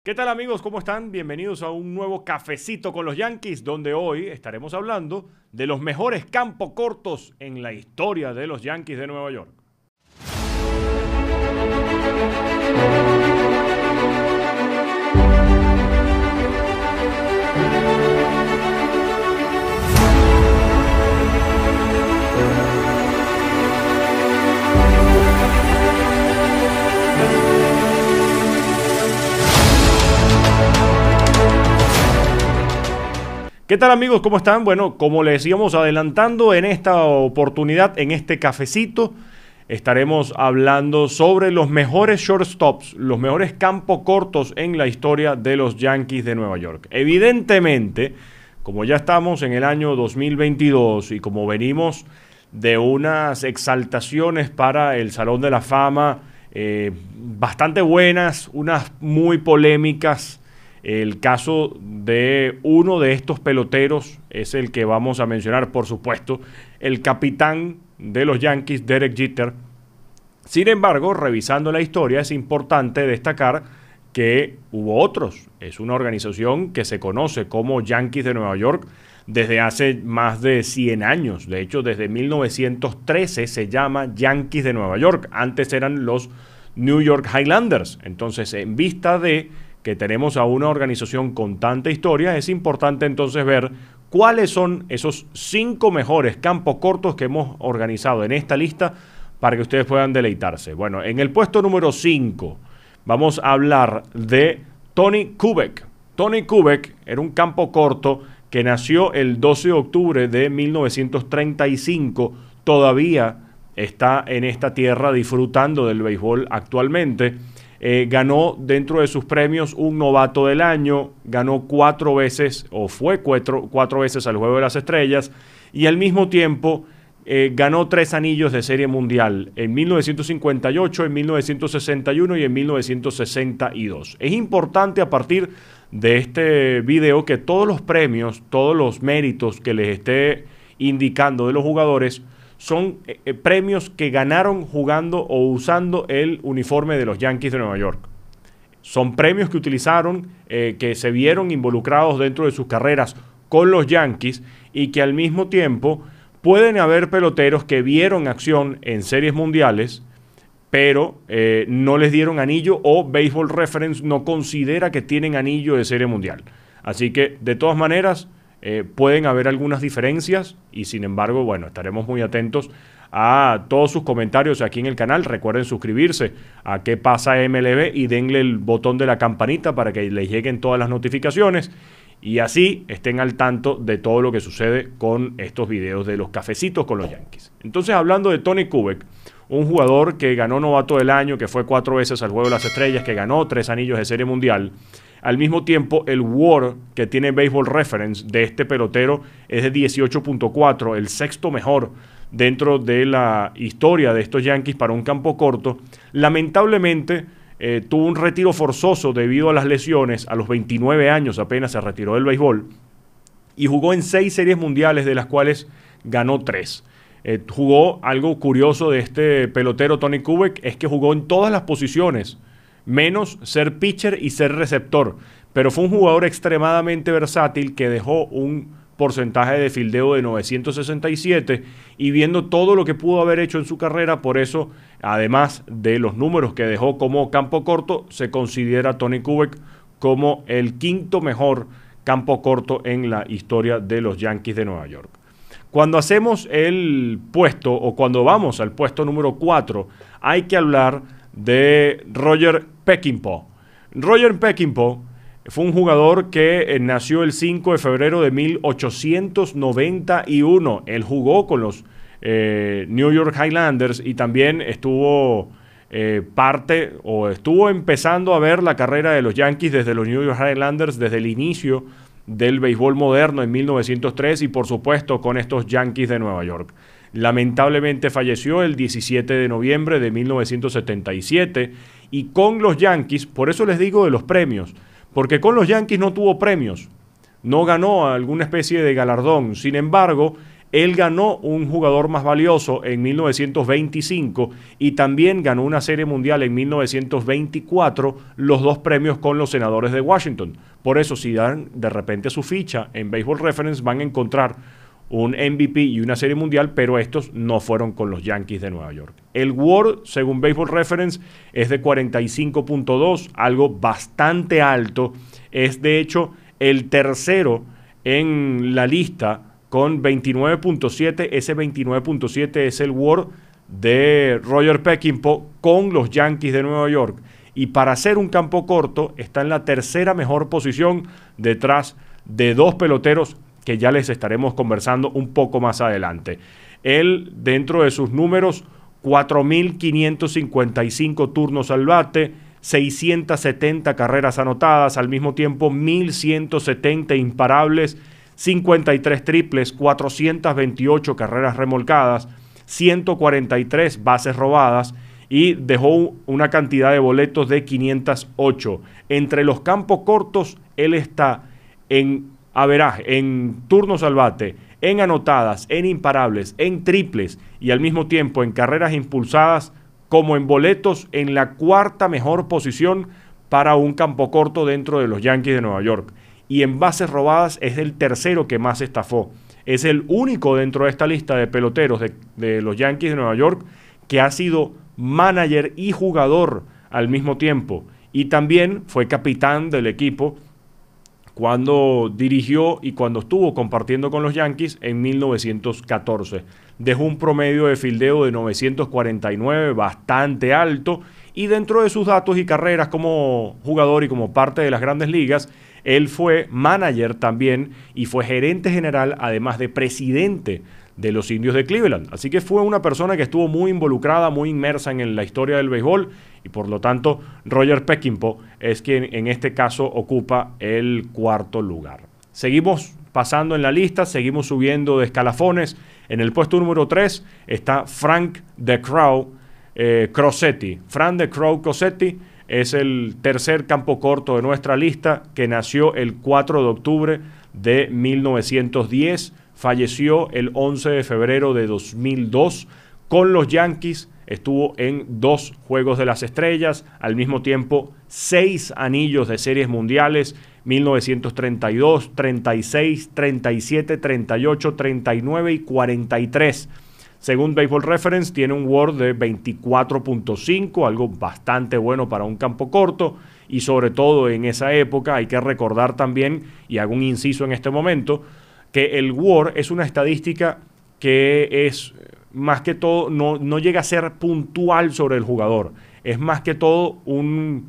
¿Qué tal amigos? ¿Cómo están? Bienvenidos a un nuevo cafecito con los Yankees, donde hoy estaremos hablando de los mejores campos cortos en la historia de los Yankees de Nueva York. ¿Qué tal amigos? ¿Cómo están? Bueno, como les íbamos adelantando en esta oportunidad, en este cafecito, estaremos hablando sobre los mejores shortstops, los mejores campos cortos en la historia de los Yankees de Nueva York. Evidentemente, como ya estamos en el año 2022 y como venimos de unas exaltaciones para el Salón de la Fama bastante buenas, unas muy polémicas. El caso de uno de estos peloteros es el que vamos a mencionar, por supuesto, el capitán de los Yankees, Derek Jeter. Sin embargo, revisando la historia, es importante destacar que hubo otros. Es una organización que se conoce como Yankees de Nueva York desde hace más de 100 años. De hecho, desde 1913 se llama Yankees de Nueva York. Antes eran los New York Highlanders. Entonces, en vista de que tenemos a una organización con tanta historia, es importante entonces ver cuáles son esos 5 mejores campos cortos que hemos organizado en esta lista para que ustedes puedan deleitarse. Bueno, en el puesto número 5 vamos a hablar de Tony Kubek. Tony Kubek era un campo corto que nació el 12 de octubre de 1935, todavía está en esta tierra disfrutando del béisbol actualmente. Ganó dentro de sus premios un novato del año, ganó 4 veces o fue 4 veces al Juego de las Estrellas y al mismo tiempo ganó 3 anillos de Serie Mundial en 1958, en 1961 y en 1962. Es importante a partir de este video que todos los premios, todos los méritos que les esté indicando de los jugadores son premios que ganaron jugando o usando el uniforme de los Yankees de Nueva York. Son premios que utilizaron, que se vieron involucrados dentro de sus carreras con los Yankees y que al mismo tiempo pueden haber peloteros que vieron acción en series mundiales, pero no les dieron anillo o Baseball Reference no considera que tienen anillo de serie mundial. Así que, de todas maneras, pueden haber algunas diferencias y sin embargo, bueno, estaremos muy atentos a todos sus comentarios aquí en el canal. Recuerden suscribirse a ¿Qué pasa MLB? Y denle el botón de la campanita para que les lleguen todas las notificaciones y así estén al tanto de todo lo que sucede con estos videos de los cafecitos con los Yankees. Entonces, hablando de Tony Kubek, un jugador que ganó novato del año, que fue 4 veces al Juego de las Estrellas, que ganó 3 anillos de Serie Mundial. Al mismo tiempo, el WAR que tiene Baseball Reference de este pelotero es de 18.4, el sexto mejor dentro de la historia de estos Yankees para un campo corto. Lamentablemente, tuvo un retiro forzoso debido a las lesiones. A los 29 años apenas se retiró del béisbol y jugó en 6 series mundiales, de las cuales ganó 3. Jugó algo curioso de este pelotero Tony Kubek, es que jugó en todas las posiciones, menos ser pitcher y ser receptor, pero fue un jugador extremadamente versátil que dejó un porcentaje de fildeo de 967 y viendo todo lo que pudo haber hecho en su carrera, por eso, además de los números que dejó como campo corto, se considera a Tony Kubek como el 5º mejor campo corto en la historia de los Yankees de Nueva York. Cuando hacemos el puesto o cuando vamos al puesto número 4, hay que hablar de Roger Peckinpah. Roger Peckinpah fue un jugador que nació el 5 de febrero de 1891. Él jugó con los New York Highlanders y también estuvo estuvo empezando a ver la carrera de los Yankees desde los New York Highlanders, desde el inicio del béisbol moderno en 1903 y por supuesto con estos Yankees de Nueva York. Lamentablemente falleció el 17 de noviembre de 1977 y con los Yankees, por eso les digo de los premios, porque con los Yankees no tuvo premios, no ganó alguna especie de galardón. Sin embargo, Él ganó un jugador más valioso en 1925 y también ganó una Serie Mundial en 1924, los dos premios con los Senadores de Washington. Por eso, si dan de repente su ficha en Baseball Reference, van a encontrar un MVP y una Serie Mundial, pero estos no fueron con los Yankees de Nueva York. El WAR, según Baseball Reference, es de 45.2, algo bastante alto. Es de hecho el tercero en la lista con 29.7. Ese 29.7 es el WAR de Roger Peckinpah con los Yankees de Nueva York. Y para hacer un campo corto está en la tercera mejor posición, detrás de dos peloteros que ya les estaremos conversando un poco más adelante. Él, dentro de sus números, 4.555 turnos al bate, 670 carreras anotadas, al mismo tiempo 1.170 imparables, 53 triples, 428 carreras remolcadas, 143 bases robadas y dejó una cantidad de boletos de 508. Entre los campos cortos, él está en averaje, en turnos al bate, en anotadas, en imparables, en triples y al mismo tiempo en carreras impulsadas como en boletos en la cuarta mejor posición para un campo corto dentro de los Yankees de Nueva York. Y en bases robadas es el tercero que más estafó. Es el único dentro de esta lista de peloteros de los Yankees de Nueva York que ha sido manager y jugador al mismo tiempo. Y también fue capitán del equipo cuando dirigió y cuando estuvo compartiendo con los Yankees en 1914. Dejó un promedio de fildeo de 949, bastante alto, y dentro de sus datos y carreras como jugador y como parte de las grandes ligas, él fue manager también y fue gerente general, además de presidente de los Indios de Cleveland. Así que fue una persona que estuvo muy involucrada, muy inmersa en la historia del béisbol, y por lo tanto Roger Peckinpah es quien en este caso ocupa el cuarto lugar. Seguimos pasando en la lista, seguimos subiendo de escalafones. En el puesto número 3 está Frank The Crow Crosetti. Frank The Crow Crosetti es el tercer campo corto de nuestra lista, que nació el 4 de octubre de 1910. Falleció el 11 de febrero de 2002. Con los Yankees estuvo en 2 Juegos de las Estrellas, al mismo tiempo 6 anillos de series mundiales, 1932, 36, 37, 38, 39 y 43. Según Baseball Reference, tiene un WAR de 24.5, algo bastante bueno para un campo corto, y sobre todo en esa época hay que recordar también, y hago un inciso en este momento, que el WAR es una estadística que es más que todo, no llega a ser puntual sobre el jugador. Es más que todo un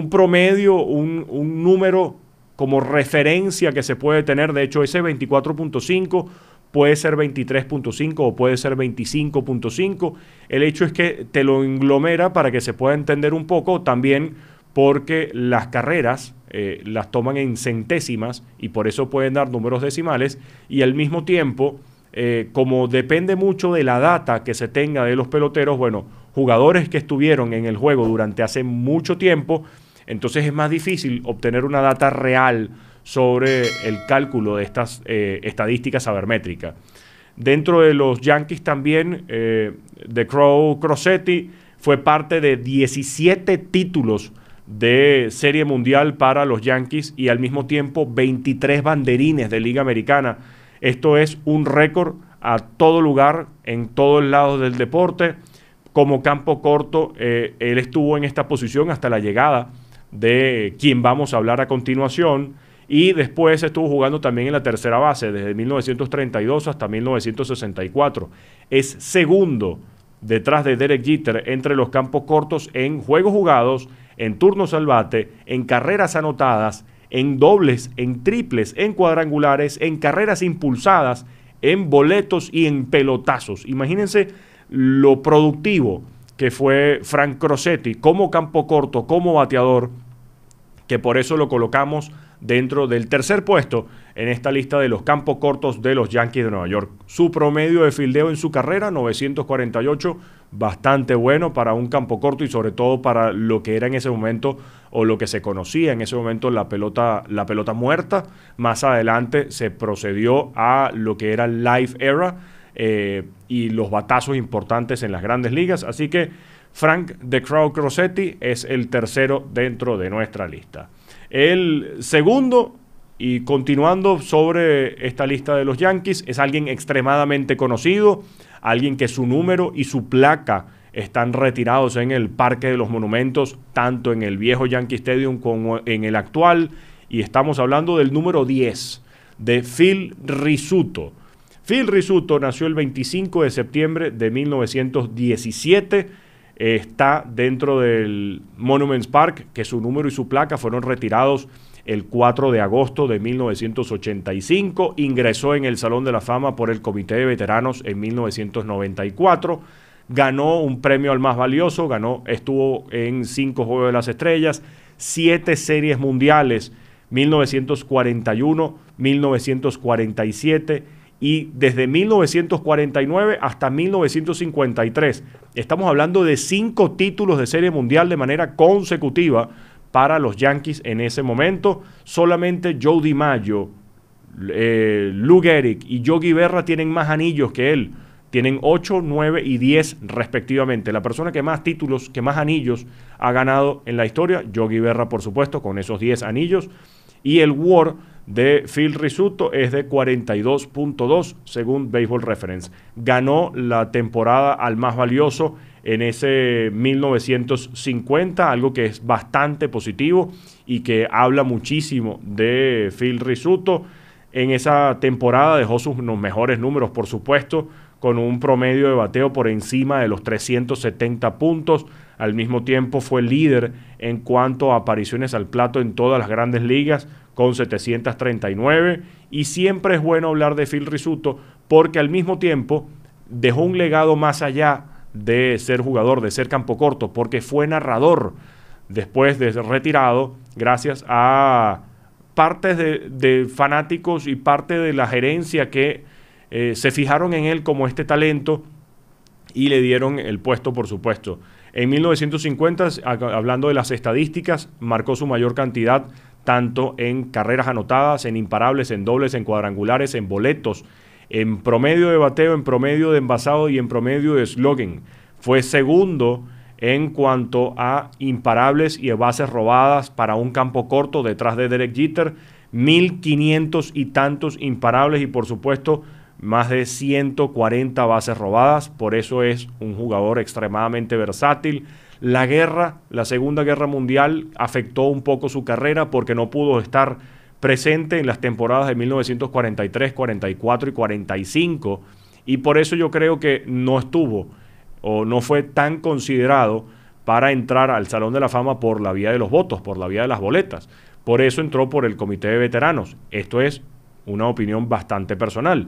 promedio, un número como referencia que se puede tener. De hecho, ese 24.5 puede ser 23.5 o puede ser 25.5. El hecho es que te lo englomera para que se pueda entender un poco también, porque las carreras las toman en centésimas y por eso pueden dar números decimales, y al mismo tiempo, como depende mucho de la data que se tenga de los peloteros, bueno, jugadores que estuvieron en el juego durante hace mucho tiempo, entonces es más difícil obtener una data real sobre el cálculo de estas estadísticas sabermétricas. Dentro de los Yankees también, The Crow Crosetti fue parte de 17 títulos de Serie Mundial para los Yankees y al mismo tiempo 23 banderines de Liga Americana. Esto es un récord a todo lugar, en todos lados del deporte. Como campo corto, él estuvo en esta posición hasta la llegada de quien vamos a hablar a continuación, y después estuvo jugando también en la tercera base desde 1932 hasta 1964. Es segundo detrás de Derek Jeter entre los campos cortos en juegos jugados, en turnos al bate, en carreras anotadas, en dobles, en triples, en cuadrangulares, en carreras impulsadas, en boletos y en pelotazos. Imagínense lo productivo que fue Frank Crosetti como campo corto, como bateador, que por eso lo colocamos dentro del tercer puesto en esta lista de los campos cortos de los Yankees de Nueva York. Su promedio de fildeo en su carrera, 948, bastante bueno para un campo corto y sobre todo para lo que era en ese momento o lo que se conocía en ese momento la pelota muerta. Más adelante se procedió a lo que era el Live Era y los batazos importantes en las grandes ligas. Así que Frank "The Crow" Crosetti es el tercero dentro de nuestra lista. El segundo, y continuando sobre esta lista de los Yankees, es alguien extremadamente conocido, alguien que su número y su placa están retirados en el Parque de los Monumentos, tanto en el viejo Yankee Stadium como en el actual, y estamos hablando del número 10, de Phil Rizzuto. Phil Rizzuto nació el 25 de septiembre de 1917, está dentro del Monuments Park, que su número y su placa fueron retirados el 4 de agosto de 1985, ingresó en el Salón de la Fama por el Comité de Veteranos en 1994, ganó un premio al más valioso, estuvo en 5 Juegos de las Estrellas, 7 Series Mundiales, 1941, 1947 y desde 1949 hasta 1953. Estamos hablando de 5 títulos de Serie Mundial de manera consecutiva para los Yankees en ese momento. Solamente Joe DiMaggio, Lou Gehrig y Yogi Berra tienen más anillos que él. Tienen 8, 9 y 10 respectivamente. La persona que más títulos, que más anillos ha ganado en la historia, Yogi Berra, por supuesto, con esos 10 anillos. Y el WAR de Phil Rizzuto es de 42.2 según Baseball Reference. Ganó la temporada al más valioso en ese 1950, algo que es bastante positivo y que habla muchísimo de Phil Rizzuto. En esa temporada dejó sus mejores números, por supuesto, con un promedio de bateo por encima de los 370 puntos. Al mismo tiempo fue líder en cuanto a apariciones al plato en todas las grandes ligas, con 739. Y siempre es bueno hablar de Phil Rizzuto porque al mismo tiempo dejó un legado más allá de ser jugador, de ser campo corto, porque fue narrador después de ser retirado, gracias a partes de fanáticos y parte de la gerencia que se fijaron en él como este talento y le dieron el puesto, por supuesto. En 1950, hablando de las estadísticas, marcó su mayor cantidad tanto en carreras anotadas, en imparables, en dobles, en cuadrangulares, en boletos, en promedio de bateo, en promedio de envasado y en promedio de slugging. Fue segundo en cuanto a imparables y bases robadas para un campo corto detrás de Derek Jeter, 1,500 y tantos imparables y por supuesto más de 140 bases robadas. Por eso es un jugador extremadamente versátil. La Segunda Guerra Mundial afectó un poco su carrera porque no pudo estar presente en las temporadas de 1943, 44 y 45 y por eso yo creo que no estuvo o no fue tan considerado para entrar al Salón de la Fama por la vía de los votos, por la vía de las boletas. Por eso entró por el Comité de Veteranos. Esto es una opinión bastante personal.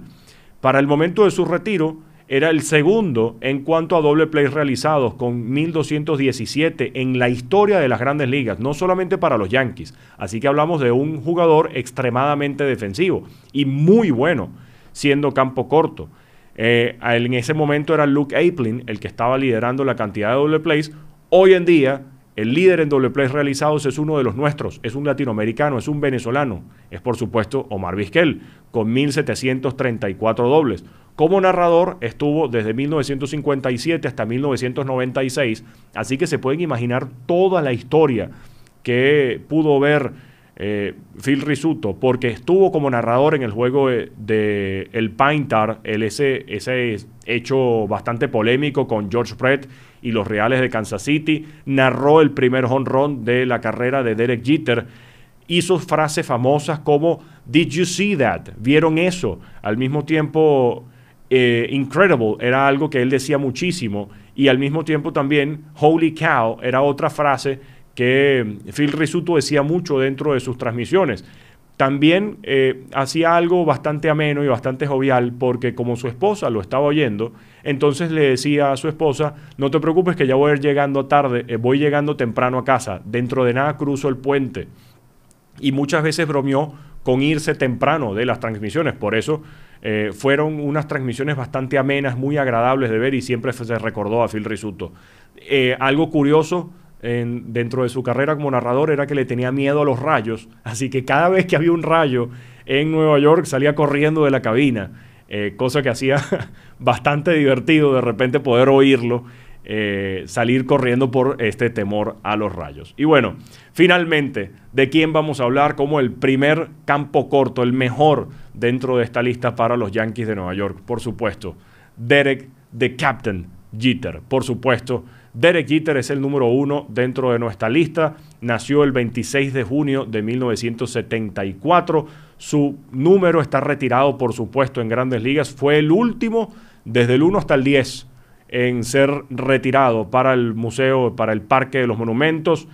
Para el momento de su retiro, era el segundo en cuanto a doble play realizados, con 1,217 en la historia de las grandes ligas, no solamente para los Yankees. Así que hablamos de un jugador extremadamente defensivo y muy bueno, siendo campo corto. En ese momento era Luke Appling el que estaba liderando la cantidad de doble plays. Hoy en día, el líder en doble plays realizados es uno de los nuestros, es un latinoamericano, es un venezolano, es por supuesto Omar Vizquel, con 1,734 dobles. Como narrador estuvo desde 1957 hasta 1996, así que se pueden imaginar toda la historia que pudo ver Phil Rizzuto, porque estuvo como narrador en el juego de el Pine Tar, ese hecho bastante polémico con George Brett y los Reales de Kansas City, narró el primer home run de la carrera de Derek Jeter, hizo frases famosas como "Did you see that?", ¿vieron eso? Al mismo tiempo, incredible era algo que él decía muchísimo, y al mismo tiempo también "Holy cow" era otra frase que Phil Rizzuto decía mucho dentro de sus transmisiones. También hacía algo bastante ameno y bastante jovial, porque como su esposa lo estaba oyendo, entonces le decía a su esposa: no te preocupes que ya voy a ir llegando tarde, voy llegando temprano a casa, dentro de nada cruzo el puente. Y muchas veces bromeó con irse temprano de las transmisiones. Por eso fueron unas transmisiones bastante amenas, muy agradables de ver, y siempre se recordó a Phil Rizzuto. Algo curioso dentro de su carrera como narrador era que le tenía miedo a los rayos, así que cada vez que había un rayo en Nueva York salía corriendo de la cabina, cosa que hacía bastante divertido de repente poder oírlo, salir corriendo por este temor a los rayos. Y bueno, finalmente, ¿de quién vamos a hablar como el primer campo corto, el mejor dentro de esta lista para los Yankees de Nueva York? Por supuesto, Derek the Captain Jeter, por supuesto. Derek Jeter es el número 1 dentro de nuestra lista. Nació el 26 de junio de 1974. Su número está retirado, por supuesto, en Grandes Ligas. Fue el último, desde el 1 hasta el 10, en ser retirado para el museo, para el Parque de los Monumentos.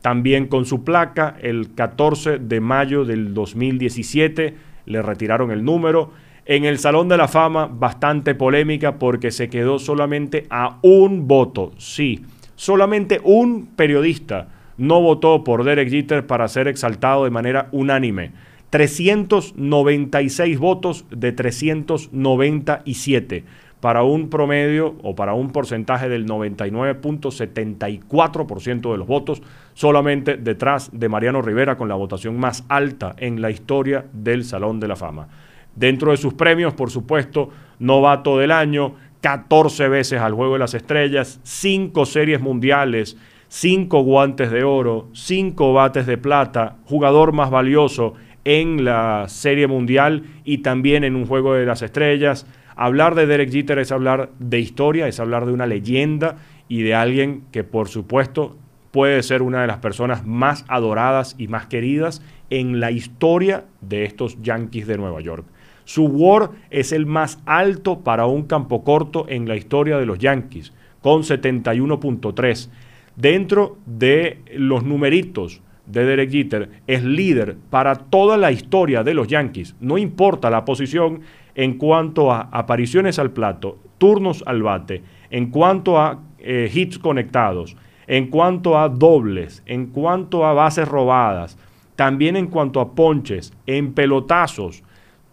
También con su placa, el 14 de mayo del 2017, le retiraron el número. En el Salón de la Fama, bastante polémica porque se quedó solamente a un voto. Sí, solamente un periodista no votó por Derek Jeter para ser exaltado de manera unánime. 396 votos de 397 para un promedio o para un porcentaje del 99.74% de los votos, solamente detrás de Mariano Rivera con la votación más alta en la historia del Salón de la Fama. Dentro de sus premios, por supuesto, novato del año, 14 veces al Juego de las Estrellas, 5 series mundiales, 5 guantes de oro, 5 bates de plata, jugador más valioso en la Serie Mundial y también en un Juego de las Estrellas. Hablar de Derek Jeter es hablar de historia, es hablar de una leyenda y de alguien que, por supuesto, puede ser una de las personas más adoradas y más queridas en la historia de estos Yankees de Nueva York. Su WAR es el más alto para un campo corto en la historia de los Yankees, con 71.3. Dentro de los numeritos de Derek Jeter, es líder para toda la historia de los Yankees. No importa la posición en cuanto a apariciones al plato, turnos al bate, en cuanto a hits conectados, en cuanto a dobles, en cuanto a bases robadas, también en cuanto a ponches, en pelotazos.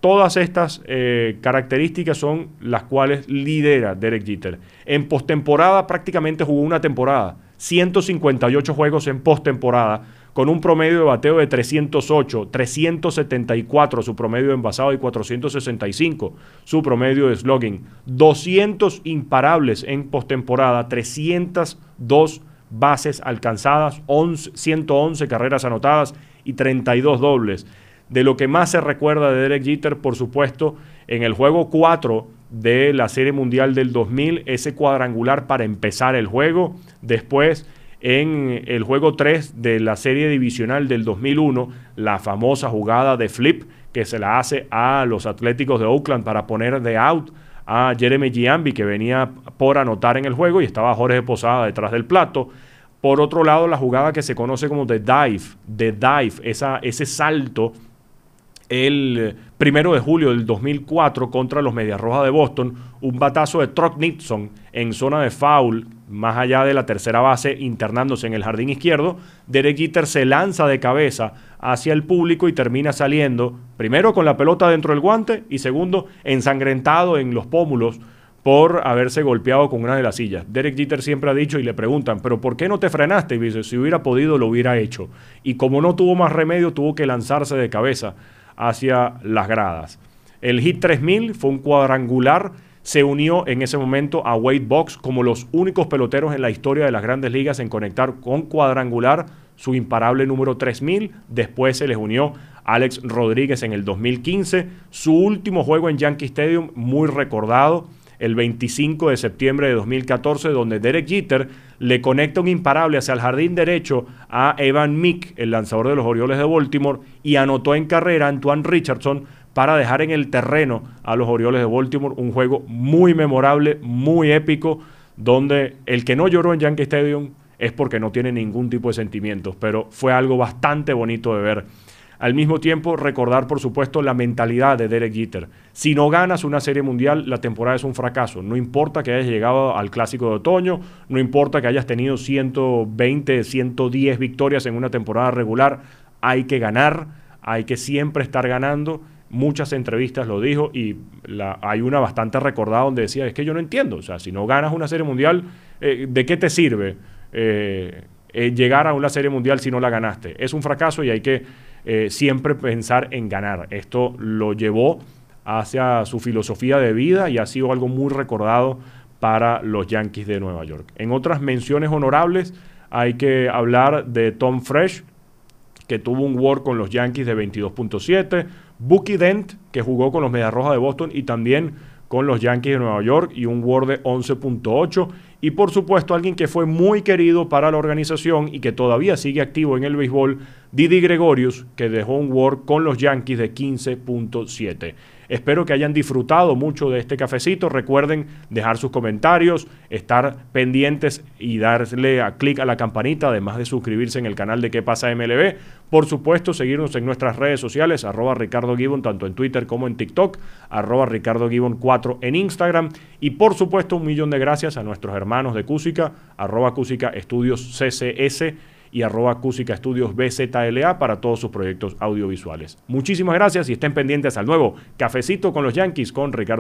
Todas estas características son las cuales lidera Derek Jeter. En postemporada prácticamente jugó una temporada, 158 juegos en postemporada, con un promedio de bateo de 308, 374 su promedio de envasado y 465 su promedio de slugging. 200 imparables en postemporada, 302 bases alcanzadas, 111 carreras anotadas y 32 dobles. De lo que más se recuerda de Derek Jeter, por supuesto, en el juego 4 de la Serie Mundial del 2000, ese cuadrangular para empezar el juego. Después, en el juego 3 de la Serie Divisional del 2001, la famosa jugada de flip que se la hace a los Atléticos de Oakland para poner de out a Jeremy Giambi, que venía por anotar en el juego, y estaba Jorge Posada detrás del plato. Por otro lado, la jugada que se conoce como The Dive, ese salto el 1 de julio del 2004 contra los Medias Rojas de Boston, un batazo de Troc Nixon en zona de foul, más allá de la tercera base, internándose en el jardín izquierdo. Derek Jeter se lanza de cabeza hacia el público y termina saliendo, primero con la pelota dentro del guante y segundo, ensangrentado en los pómulos por haberse golpeado con una de las sillas. Derek Jeter siempre ha dicho, y le preguntan, ¿pero por qué no te frenaste? Y dice, si hubiera podido, lo hubiera hecho. Y como no tuvo más remedio, tuvo que lanzarse de cabeza hacia las gradas. El hit 3000 fue un cuadrangular, se unió en ese momento a Wade Boggs como los únicos peloteros en la historia de las Grandes Ligas en conectar con cuadrangular su imparable número 3000. Después se les unió Alex Rodríguez en el 2015. Su último juego en Yankee Stadium, muy recordado, el 25 de septiembre de 2014, donde Derek Jeter le conecta un imparable hacia el jardín derecho a Evan Meek, el lanzador de los Orioles de Baltimore, y anotó en carrera a Antoine Richardson para dejar en el terreno a los Orioles de Baltimore. Un juego muy memorable, muy épico, donde el que no lloró en Yankee Stadium es porque no tiene ningún tipo de sentimientos, pero fue algo bastante bonito de ver. Al mismo tiempo, recordar, por supuesto, la mentalidad de Derek Jeter. Si no ganas una Serie Mundial, la temporada es un fracaso. No importa que hayas llegado al Clásico de Otoño, no importa que hayas tenido 120, 110 victorias en una temporada regular, hay que ganar, hay que siempre estar ganando. Muchas entrevistas lo dijo y hay una bastante recordada donde decía, es que yo no entiendo, o sea, si no ganas una Serie Mundial, ¿de qué te sirve llegar a una Serie Mundial si no la ganaste. Es un fracaso y hay que siempre pensar en ganar. Esto lo llevó hacia su filosofía de vida y ha sido algo muy recordado para los Yankees de Nueva York. En otras menciones honorables hay que hablar de Tom Fresh, que tuvo un WAR con los Yankees de 22.7, Bucky Dent, que jugó con los Medias Rojas de Boston y también con los Yankees de Nueva York, y un WAR de 11.8, y por supuesto alguien que fue muy querido para la organización y que todavía sigue activo en el béisbol, Didi Gregorius, que dejó un WAR con los Yankees de 15.7. Espero que hayan disfrutado mucho de este cafecito. Recuerden dejar sus comentarios, estar pendientes y darle a clic a la campanita, además de suscribirse en el canal de ¿Qué pasa MLB? Por supuesto, seguirnos en nuestras redes sociales, @RicardoGibbon, tanto en Twitter como en TikTok, @RicardoGibbon4 en Instagram. Y por supuesto, 1.000.000 de gracias a nuestros hermanos de Cusica, @Cusica Estudios CCS y @Cusica Estudios BZLA para todos sus proyectos audiovisuales. Muchísimas gracias y estén pendientes al nuevo Cafecito con los Yankees con Ricardo.